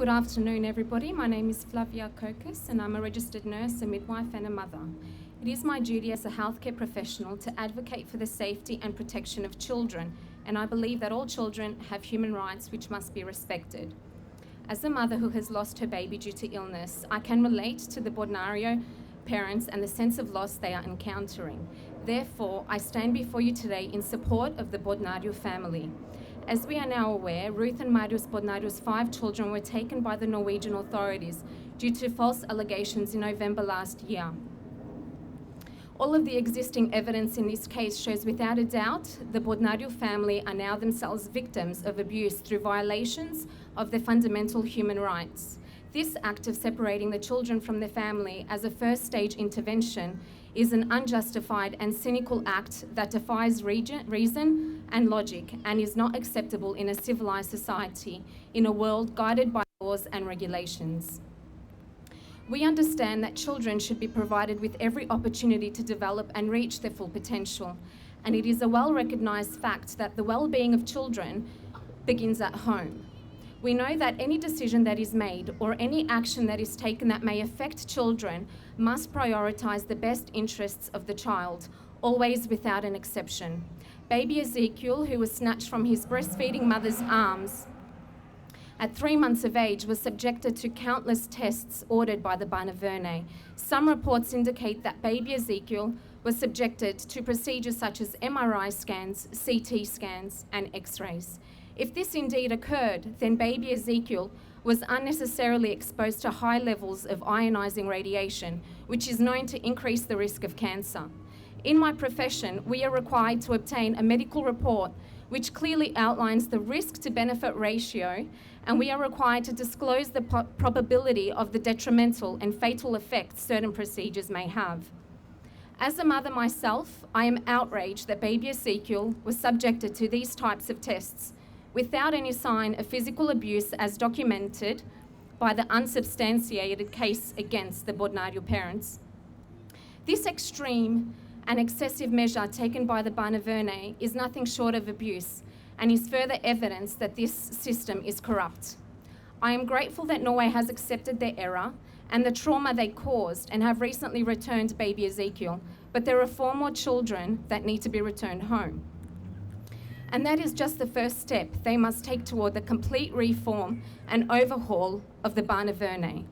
Good afternoon, everybody. My name is Flavia Cocis and I'm a registered nurse, a midwife and a mother. It is my duty as a healthcare professional to advocate for the safety and protection of children, and I believe that all children have human rights which must be respected. As a mother who has lost her baby due to illness, I can relate to the Pro-Bodnariu parents and the sense of loss they are encountering. Therefore, I stand before you today in support of the Pro-Bodnariu family. As we are now aware, Ruth and Marius Pro-Bodnariu's 5 children were taken by the Norwegian authorities due to false allegations in November last year. All of the existing evidence in this case shows without a doubt the Pro-Bodnariu family are now themselves victims of abuse through violations of their fundamental human rights. This act of separating the children from their family as a first stage intervention is an unjustified and cynical act that defies reason and logic and is not acceptable in a civilized society in a world guided by laws and regulations. We understand that children should be provided with every opportunity to develop and reach their full potential, and it is a well-recognized fact that the well-being of children begins at home. We know that any decision that is made or any action that is taken that may affect children must prioritize the best interests of the child, always without an exception. Baby Ezekiel, who was snatched from his breastfeeding mother's arms at 3 months of age, was subjected to countless tests ordered by the Barnevernet. Some reports indicate that baby Ezekiel was subjected to procedures such as MRI scans, CT scans, and X-rays. If this indeed occurred, then baby Ezekiel was unnecessarily exposed to high levels of ionizing radiation, which is known to increase the risk of cancer. In my profession, we are required to obtain a medical report which clearly outlines the risk to benefit ratio, and we are required to disclose the probability of the detrimental and fatal effects certain procedures may have. As a mother myself, I am outraged that baby Ezekiel was subjected to these types of tests without any sign of physical abuse as documented by the unsubstantiated case against the Pro-Bodnariu parents. This extreme and excessive measure taken by the Barnevernet is nothing short of abuse and is further evidence that this system is corrupt. I am grateful that Norway has accepted their error and the trauma they caused and have recently returned baby Ezekiel, but there are 4 more children that need to be returned home. And that is just the first step they must take toward the complete reform and overhaul of the Barnevernet.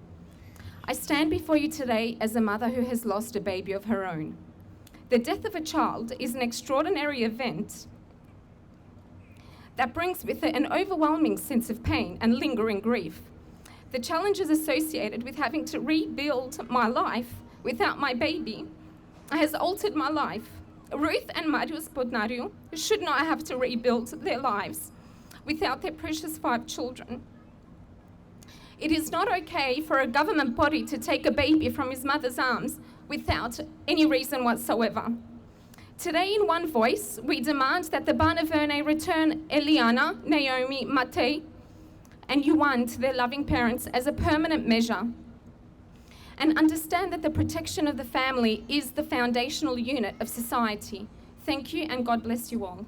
I stand before you today as a mother who has lost a baby of her own. The death of a child is an extraordinary event that brings with it an overwhelming sense of pain and lingering grief. The challenges associated with having to rebuild my life without my baby has altered my life. Ruth and Marius Pro-Bodnariu should not have to rebuild their lives without their precious 5 children. It is not okay for a government body to take a baby from his mother's arms without any reason whatsoever. Today, in one voice, we demand that the Barnevernet return Eliana, Naomi, Mate, and Yuan to their loving parents as a permanent measure, and understand that the protection of the family is the foundational unit of society. Thank you, and God bless you all.